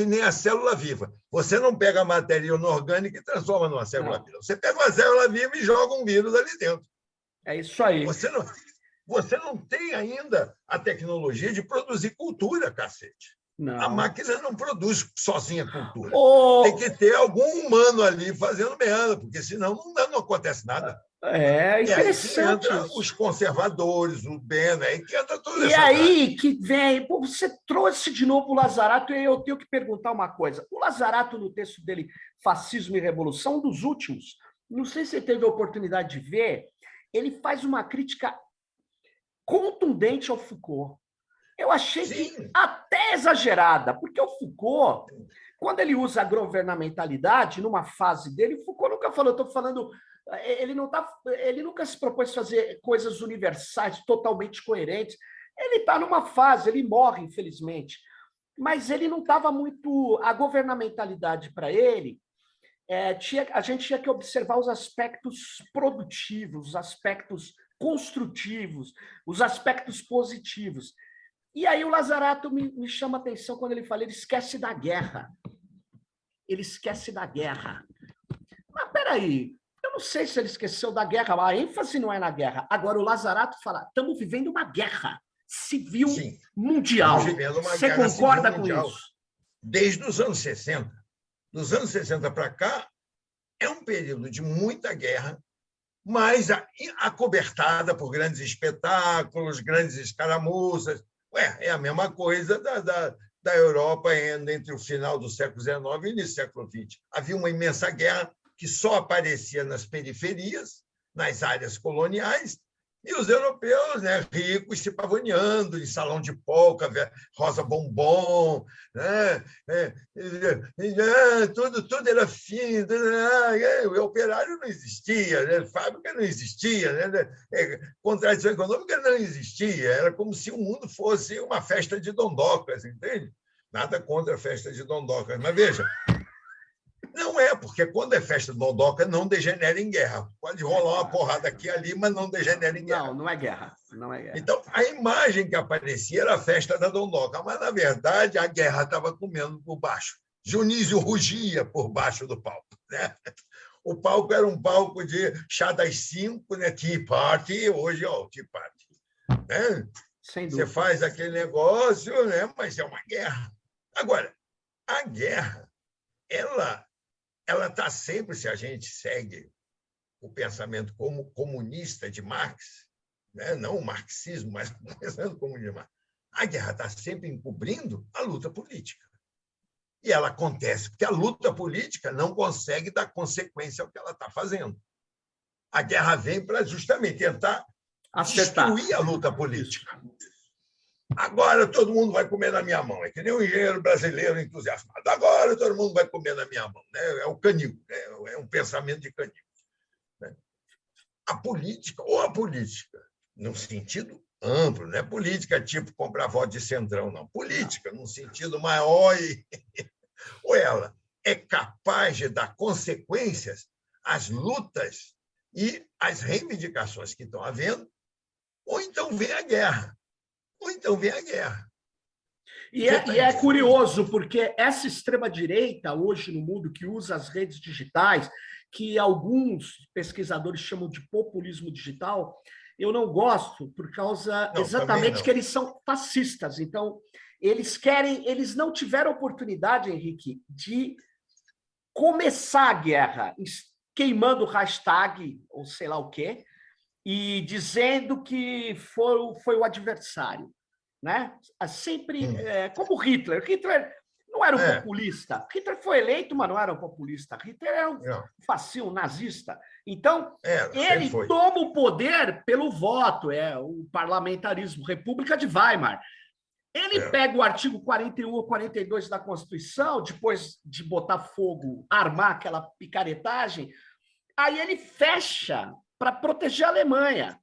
nem a célula viva. Você não pega a matéria inorgânica e transforma numa célula viva. Você pega uma célula viva e joga um vírus ali dentro. É isso aí. Você não tem ainda a tecnologia de produzir cultura, cacete. Não. A máquina não produz sozinha cultura. Tem que ter algum humano ali fazendo merda, porque senão não acontece nada. É interessante. E aí que os conservadores, o Bena, aí que entra tudo isso. E aí que vem... Pô, você trouxe de novo o Lazzaratto e eu tenho que perguntar uma coisa. O Lazzaratto, no texto dele, Fascismo e Revolução, um dos últimos, não sei se você teve a oportunidade de ver, ele faz uma crítica contundente ao Foucault. Eu achei que até exagerada, porque o Foucault, quando ele usa a governamentalidade, numa fase dele, o Foucault nunca falou, estou falando, ele nunca se propôs fazer coisas universais, totalmente coerentes. Ele está numa fase, ele morre, infelizmente, mas ele não estava muito... A governamentalidade para ele, a gente tinha que observar os aspectos produtivos, os aspectos construtivos, os aspectos positivos. E aí o Lazzaratto me chama a atenção quando ele fala, ele esquece da guerra. Ele esquece da guerra. Mas peraí, eu não sei se ele esqueceu da guerra, a ênfase não é na guerra. Agora o Lazzaratto fala, estamos vivendo uma guerra civil mundial. Você concorda com isso? Desde os anos 60. Dos anos 60 para cá, é um período de muita guerra, mas acobertada por grandes espetáculos, grandes escaramuças. É a mesma coisa da Europa entre o final do século XIX e o início do século XX. Havia uma imensa guerra que só aparecia nas periferias, nas áreas coloniais, e os europeus, né, ricos, se pavoneando em salão de polca, rosa bombom, né, tudo era fino, o operário não existia, né, fábrica não existia, né, contradição econômica não existia, era como se o mundo fosse uma festa de dondocas, entende? Nada contra a festa de dondocas, mas veja, não é, porque quando é festa de dondoca, não degenera em guerra. Pode rolar uma porrada aqui e ali, mas não degenera em guerra. Não é guerra. Não é guerra. Então, a imagem que aparecia era a festa da dondoca, mas, na verdade, a guerra estava comendo por baixo. Dionísio rugia por baixo do palco, né? O palco era um palco de chá das 5, né? Tea Party, hoje, ó, Tea Party. Né? Sem dúvida. Você faz aquele negócio, né? Mas é uma guerra. Agora, a guerra, ela está sempre, se a gente segue o pensamento como comunista de Marx, né? Não o marxismo, mas o pensamento comunista de Marx, a guerra está sempre encobrindo a luta política. E ela acontece porque a luta política não consegue dar consequência ao que ela está fazendo. A guerra vem para justamente tentar destruir a luta política. Agora todo mundo vai comer na minha mão. É que nem um engenheiro brasileiro entusiasmado. Agora todo mundo vai comer na minha mão. Né? É o canil, né? É um pensamento de canil. Né? A política, num sentido amplo, não é política tipo comprar voto de centrão, não. Política, num sentido maior, ou ela é capaz de dar consequências às lutas e às reivindicações que estão havendo, ou então vem a guerra. E é curioso, porque essa extrema-direita, hoje no mundo, que usa as redes digitais, que alguns pesquisadores chamam de populismo digital, eu não gosto, por causa exatamente que eles são fascistas. Então, eles não tiveram oportunidade, Henrique, de começar a guerra queimando o hashtag, ou sei lá o quê, e dizendo que foi o adversário. Né? Sempre, como Hitler. Hitler não era um populista. Hitler foi eleito, mas não era um populista. Hitler era um facinho, um nazista. Então, ele toma o poder pelo voto, o parlamentarismo, República de Weimar. Ele pega o artigo 41 ou 42 da Constituição, depois de botar fogo, armar aquela picaretagem, aí ele fecha para proteger a Alemanha.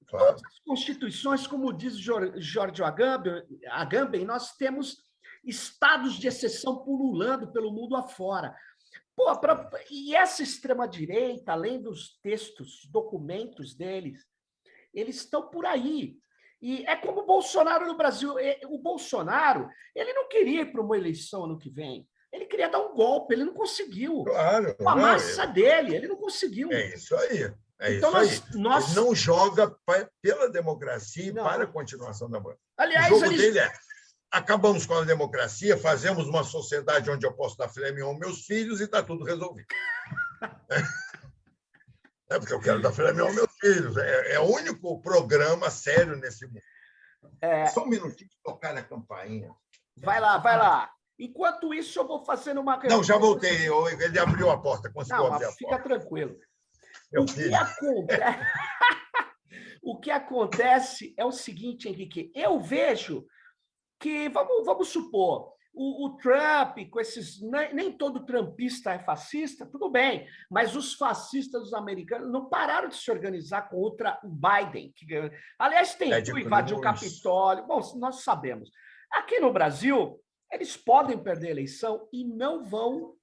Claro. Todas as constituições, como diz George Agamben, nós temos estados de exceção pululando pelo mundo afora. E essa extrema-direita, além dos textos, documentos deles, eles estão por aí. E é como o Bolsonaro no Brasil. O Bolsonaro, ele não queria ir para uma eleição ano que vem. Ele queria dar um golpe, ele não conseguiu. Claro. Com a massa dele, ele não conseguiu. É isso aí. Então, nós... Ele não joga pela democracia e para a continuação da democracia. Aliás, o jogo dele acabamos com a democracia, fazemos uma sociedade onde eu posso dar filé mignon aos meus filhos e está tudo resolvido. É porque eu quero dar filé mignon aos meus filhos. É o único programa sério nesse mundo. Só um minutinho de tocar a campainha. Vai lá. Enquanto isso, eu vou fazendo uma... Não, já voltei. Ele abriu a porta, conseguiu abrir a porta. Fica tranquilo. O que acontece é o seguinte, Henrique, eu vejo que, vamos supor, o Trump, com esses... Nem todo trumpista é fascista, tudo bem, mas os fascistas americanos não pararam de se organizar contra o Biden. Aliás, tentou invadir o Capitólio. Bom, nós sabemos. Aqui no Brasil, eles podem perder a eleição e não vão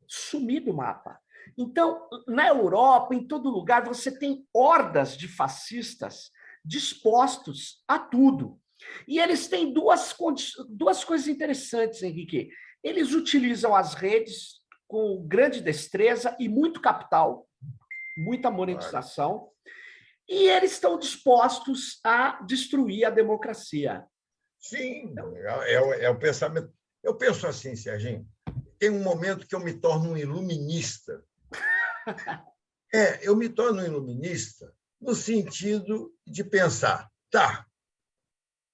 sumir do mapa. Então, na Europa, em todo lugar, você tem hordas de fascistas dispostos a tudo. E eles têm duas coisas interessantes, Henrique. Eles utilizam as redes com grande destreza e muito capital, muita monetização, e eles estão dispostos a destruir a democracia. Sim, é o pensamento. Eu penso assim, Serginho, tem um momento que eu me torno um iluminista. Eu me torno iluminista no sentido de pensar, tá,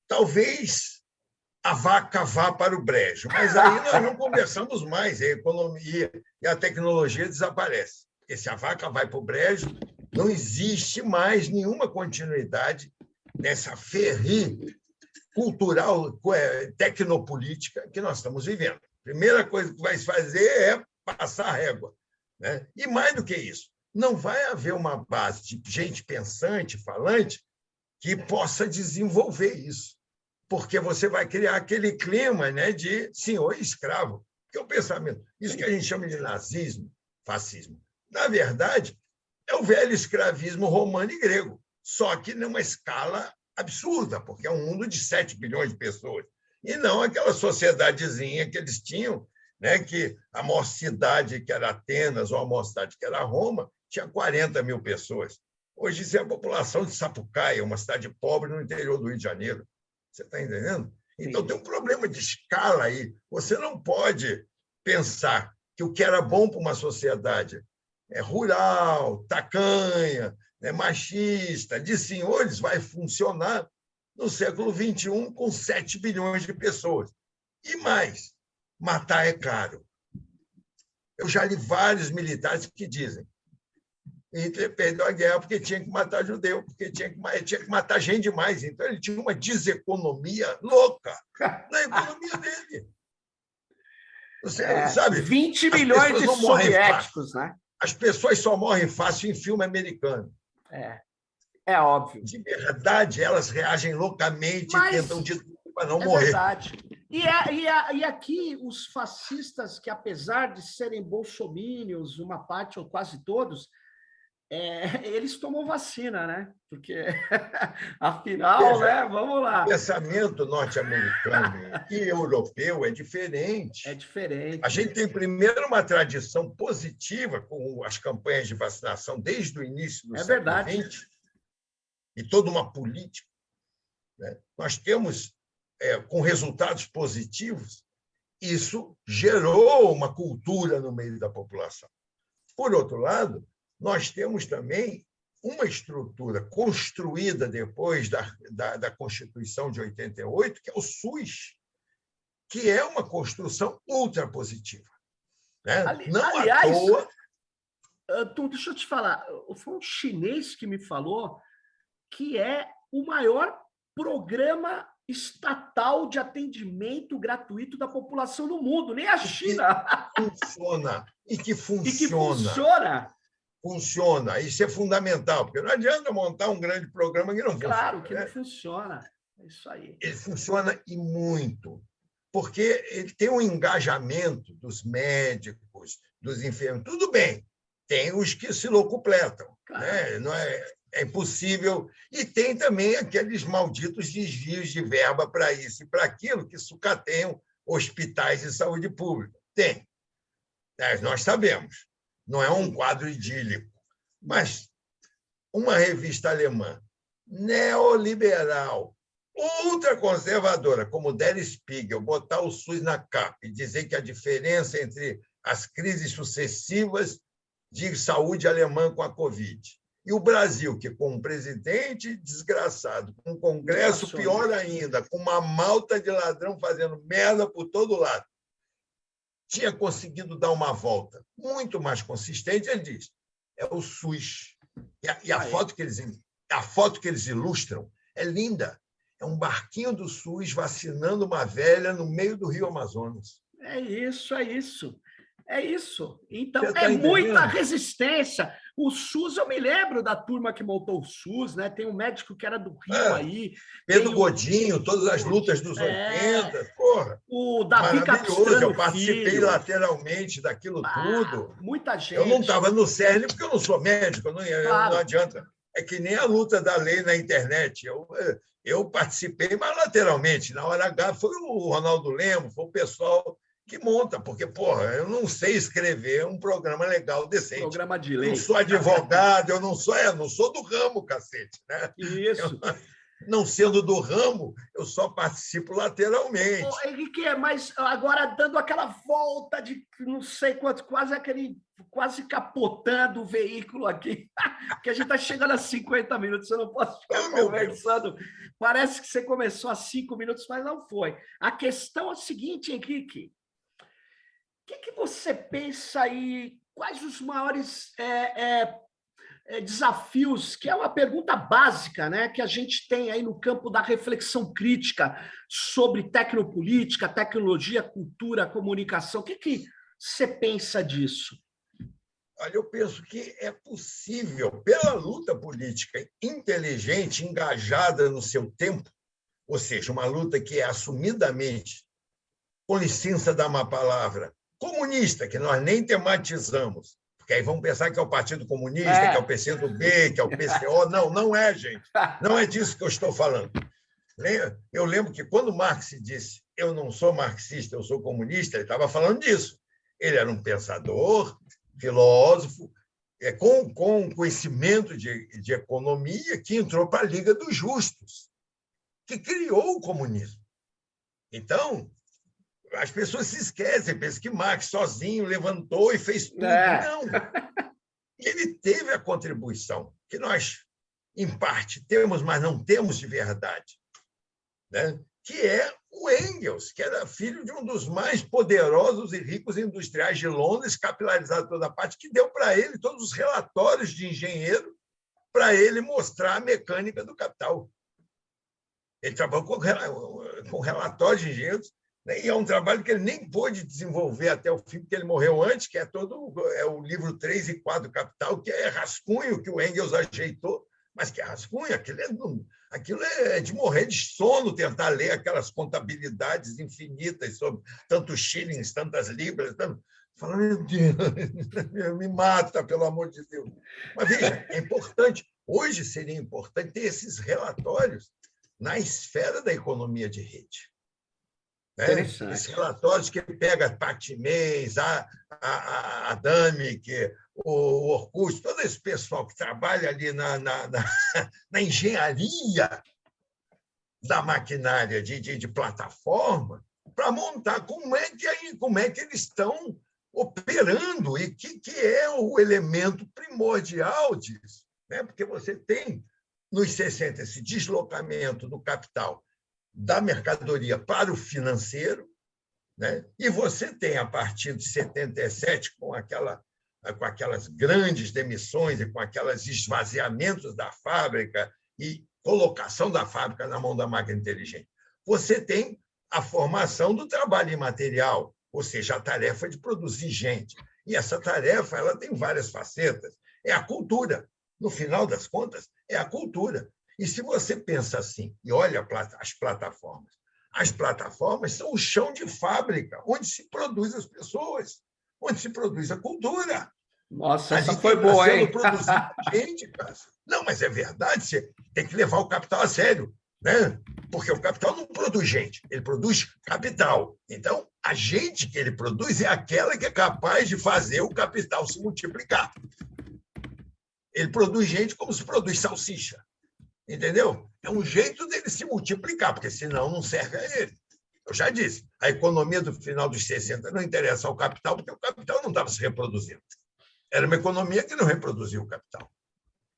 talvez a vaca vá para o brejo, mas aí nós não conversamos mais, a economia e a tecnologia desaparecem. Porque se a vaca vai para o brejo, não existe mais nenhuma continuidade nessa ferri cultural, tecnopolítica que nós estamos vivendo. A primeira coisa que vai se fazer é passar a régua, né? E mais do que isso, não vai haver uma base de gente pensante, falante, que possa desenvolver isso, porque você vai criar aquele clima, né, de senhor e escravo, que é o pensamento. Isso que a gente chama de nazismo, fascismo. Na verdade, é o velho escravismo romano e grego, só que numa escala absurda, porque é um mundo de 7 bilhões de pessoas, e não aquela sociedadezinha que eles tinham, né, que a maior cidade, que era Atenas, ou a maior cidade, que era Roma, tinha 40 mil pessoas. Hoje, isso é a população de Sapucaia, uma cidade pobre no interior do Rio de Janeiro. Você está entendendo? Então, tem um problema de escala aí. Você não pode pensar que o que era bom para uma sociedade rural, tacanha, machista, de senhores, vai funcionar no século XXI com 7 bilhões de pessoas. E mais, matar é caro. Eu já li vários militares que dizem Hitler perdeu a guerra porque tinha que matar judeu, porque tinha que matar gente demais. Então, ele tinha uma deseconomia louca na economia dele. Você sabe? 20 milhões de soviéticos, né? As pessoas só morrem fácil em filme americano. É óbvio. De verdade, elas reagem loucamente e tentam de tudo para não morrer. É verdade. E aqui, os fascistas, que apesar de serem bolsomínios, uma parte ou quase todos, eles tomam vacina, né? Porque, afinal, né? Vamos lá. O pensamento norte-americano e europeu é diferente. É diferente. A gente tem, primeiro, uma tradição positiva com as campanhas de vacinação desde o início do século XX, e toda uma política, né? Nós temos, com resultados positivos, isso gerou uma cultura no meio da população. Por outro lado, nós temos também uma estrutura construída depois da Constituição de 88, que é o SUS, que é uma construção ultra positiva, né? Aliás, à toa... deixa eu te falar, foi um chinês que me falou que é o maior programa estatal de atendimento gratuito da população no mundo, nem a China. Funciona. E que funciona. Funciona. Isso é fundamental, porque não adianta montar um grande programa que não funciona. Claro que não funciona. É isso aí. Ele funciona e muito, porque ele tem um engajamento dos médicos, dos enfermeiros. Tudo bem, tem os que se locupletam, claro, né? Não é impossível. E tem também aqueles malditos desvios de verba para isso e para aquilo que sucateiam hospitais de saúde pública. Tem. Nós sabemos. Não é um quadro idílico. Mas uma revista alemã neoliberal, ultraconservadora, como Der Spiegel, botar o SUS na capa e dizer que a diferença entre as crises sucessivas de saúde alemã com a Covid e o Brasil, que com um presidente desgraçado, com um Congresso pior ainda, com uma malta de ladrão fazendo merda por todo lado, tinha conseguido dar uma volta muito mais consistente. Ele diz, é o SUS. E a foto que eles ilustram é linda. É um barquinho do SUS vacinando uma velha no meio do Rio Amazonas. É isso, é isso. É isso. Então, muita resistência. O SUS, eu me lembro da turma que montou o SUS, né? Tem um médico que era do Rio aí. Pedro Godinho, todas as lutas dos 80. Porra, o Davi maravilhoso. Eu participei lateralmente daquilo tudo. Muita gente. Eu não estava no CERN porque eu não sou médico, não adianta. É que nem a luta da lei na internet. Eu participei, mas lateralmente. Na hora H foi o Ronaldo Lemos, foi o pessoal que monta, porque, porra, eu não sei escrever um programa legal, decente. Programa de lei. Eu não sou advogado, eu não sou do ramo, cacete, né? Isso. Não sendo do ramo, eu só participo lateralmente. Ô, Henrique, mas agora dando aquela volta de não sei quanto, quase capotando o veículo aqui, que a gente está chegando a 50 minutos, eu não posso ficar conversando. Parece que você começou há 5 minutos, mas não foi. A questão é a seguinte, Henrique, o que você pensa aí? Quais os maiores desafios, que é uma pergunta básica, né, que a gente tem aí no campo da reflexão crítica sobre tecnopolítica, tecnologia, cultura, comunicação. O que você pensa disso? Olha, eu penso que é possível, pela luta política inteligente, engajada no seu tempo, ou seja, uma luta que é assumidamente, com licença da má palavra, comunista, que nós nem tematizamos, porque aí vamos pensar que é o Partido Comunista, que é o PCdoB, que é o PCO. Não, não é, gente. Não é disso que eu estou falando. Eu lembro que quando Marx disse eu não sou marxista, eu sou comunista, ele estava falando disso. Ele era um pensador, filósofo, com conhecimento de economia, que entrou para a Liga dos Justos, que criou o comunismo. Então, as pessoas se esquecem, pensam que Marx sozinho levantou e fez tudo. Não. Ele teve a contribuição, que nós, em parte, temos, mas não temos de verdade, né? Que é o Engels, que era filho de um dos mais poderosos e ricos industriais de Londres, capilarizado toda parte, que deu para ele todos os relatórios de engenheiro para ele mostrar a mecânica do capital. Ele trabalhou com relatórios de engenheiros, e é um trabalho que ele nem pôde desenvolver até o fim, porque ele morreu antes, que é o livro 3 e 4 do Capital, que é rascunho que o Engels ajeitou, mas que é rascunho, aquilo é de morrer de sono tentar ler aquelas contabilidades infinitas sobre tantos shillings, tantas libras, falando, meu Deus, me mata, pelo amor de Deus. Mas veja, é importante, hoje seria importante ter esses relatórios na esfera da economia de rede. Esses relatórios que pega Pactimês, a Damick, o Orkut, todo esse pessoal que trabalha ali na engenharia da maquinária de plataforma, para montar como é que eles estão operando e que é o elemento primordial disso. Porque você tem, nos 60, esse deslocamento do capital da mercadoria para o financeiro, né? E você tem, a partir de 77, com aquelas grandes demissões e com aqueles esvaziamentos da fábrica e colocação da fábrica na mão da máquina inteligente, você tem a formação do trabalho imaterial, ou seja, a tarefa de produzir gente. E essa tarefa ela tem várias facetas. É a cultura. No final das contas, é a cultura. E se você pensa assim, e olha as plataformas são o chão de fábrica, onde se produz as pessoas, onde se produz a cultura. Nossa, essa foi boa, hein? Gente, cara. Não, mas é verdade, você tem que levar o capital a sério, né? Porque o capital não produz gente, ele produz capital. Então, a gente que ele produz é aquela que é capaz de fazer o capital se multiplicar. Ele produz gente como se produz salsicha. Entendeu? É um jeito dele se multiplicar, porque senão não serve a ele. Eu já disse, a economia do final dos 60 não interessa ao capital, porque o capital não estava se reproduzindo. Era uma economia que não reproduzia o capital.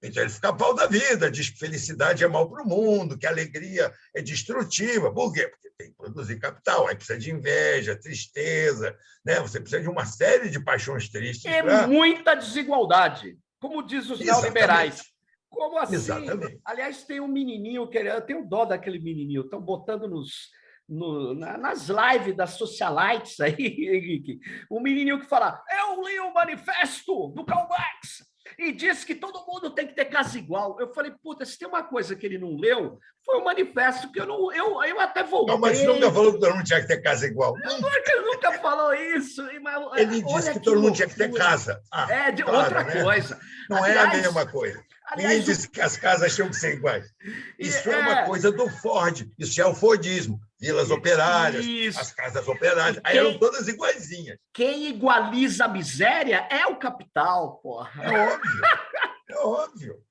Então, ele fica a pau da vida, diz que felicidade é mal para o mundo, que alegria é destrutiva. Por quê? Porque tem que produzir capital, aí precisa de inveja, tristeza, né? Você precisa de uma série de paixões tristes. Muita desigualdade, como diz os neoliberais. Como assim? Exatamente. Aliás, tem um menininho, eu tenho dó daquele menininho, estão botando nas lives das socialites aí, Henrique, um menininho que fala, eu li o manifesto do Karl Marx e disse que todo mundo tem que ter casa igual. Eu falei, puta, se tem uma coisa que ele não leu, foi o manifesto que eu até voltei. Não, mas nunca falou que todo mundo tinha que ter casa igual. Ele nunca falou isso. Ele disse que todo mundo tinha que ter casa. Outra coisa. Não é a mesma coisa. Ninguém disse que as casas tinham que ser iguais. Isso é uma coisa do Ford. Isso é o Fordismo. Vilas operárias, as casas operárias. Aí eram todas iguaizinhas. Quem igualiza a miséria é o capital, porra. É óbvio. É óbvio.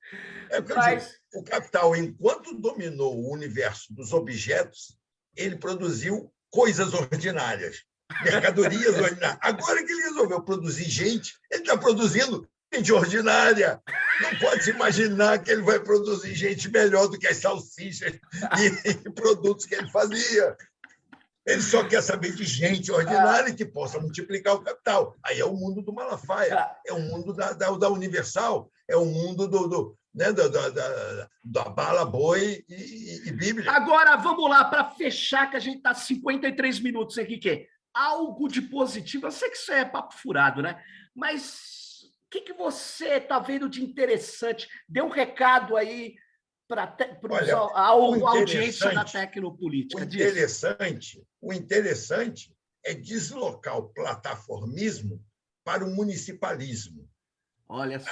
É o que eu digo. Mas, O capital, enquanto dominou o universo dos objetos, ele produziu coisas ordinárias, mercadorias ordinárias. Agora que ele resolveu produzir gente, ele está produzindo gente ordinária. Não pode se imaginar que ele vai produzir gente melhor do que as salsichas e produtos que ele fazia. Ele só quer saber de gente ordinária que possa multiplicar o capital. Aí é o mundo do Malafaia, é o mundo da Universal, é o mundo né, da bala, boi e Bíblia. agora, vamos lá, para fechar, que a gente está 53 minutos aqui, que algo de positivo. Eu sei que isso é papo furado, né? Mas o que você está vendo de interessante? Dê um recado aí para a audiência da Tecnopolítica. O interessante é deslocar o plataformismo para o municipalismo. Olha só.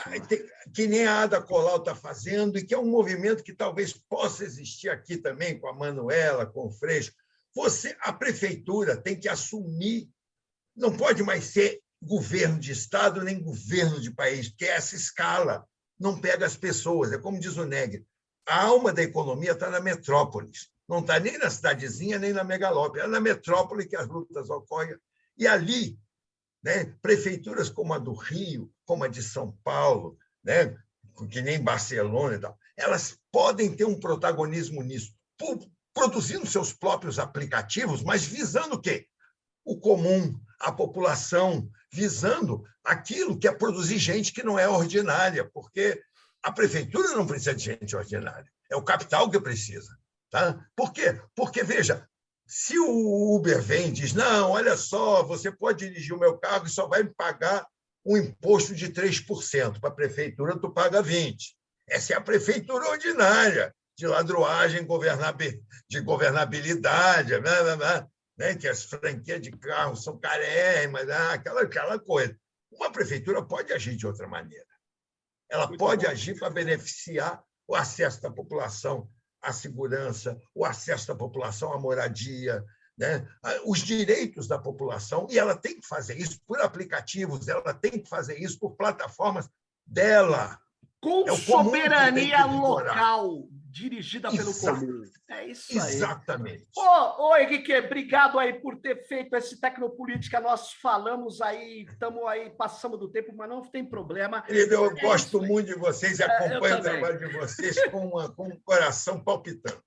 Que nem a Ada Colau está fazendo, e que é um movimento que talvez possa existir aqui também, com a Manuela, com o Freixo. A prefeitura tem que assumir, não pode mais ser governo de Estado nem governo de país, porque essa escala não pega as pessoas. É como diz o Negri, a alma da economia está na metrópolis, não está nem na cidadezinha, nem na megalópole, é na metrópole que as lutas ocorrem. E ali, né, prefeituras como a do Rio, como a de São Paulo, né, que nem Barcelona e tal, elas podem ter um protagonismo nisso, produzindo seus próprios aplicativos, mas visando o quê? O comum, a população, visando aquilo que é produzir gente que não é ordinária, porque a prefeitura não precisa de gente ordinária, é o capital que precisa. Tá? Por quê? Porque, veja, se o Uber vem e diz, não, olha só, você pode dirigir o meu carro e só vai me pagar um imposto de 3%, para a prefeitura tu paga 20%. Essa é a prefeitura ordinária, de ladruagem, de governabilidade, né? Que as franquias de carro são carérrimas, aquela coisa. Uma prefeitura pode agir de outra maneira. Ela pode agir para beneficiar o acesso da população à segurança, o acesso da população à moradia, né? Os direitos da população, e ela tem que fazer isso por aplicativos, ela tem que fazer isso por plataformas dela. Com soberania local, dirigida pelo comum. É isso aí. Exatamente. Ô, Henrique, obrigado aí por ter feito esse Tecnopolítica. Nós falamos aí, estamos aí, passamos do tempo, mas não tem problema. Querido, eu gosto muito de vocês e acompanho o trabalho de vocês com um coração palpitando.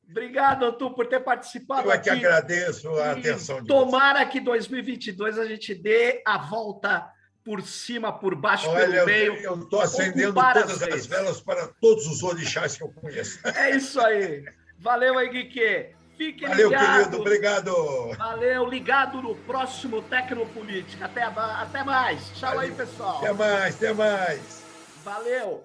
Obrigado, Arthur, por ter participado aqui. Eu é que agradeço a atenção de tomara vocês. Que 2022 a gente dê a volta por cima, por baixo, pelo meio. Eu estou acendendo todas as velas para todos os orixás que eu conheço. É isso aí. Valeu, Henrique. Fique ligado. Valeu, querido. Obrigado. Valeu. Ligado no próximo Tecnopolítica. Até mais. Tchau. Valeu. Aí, pessoal. Até mais. Valeu.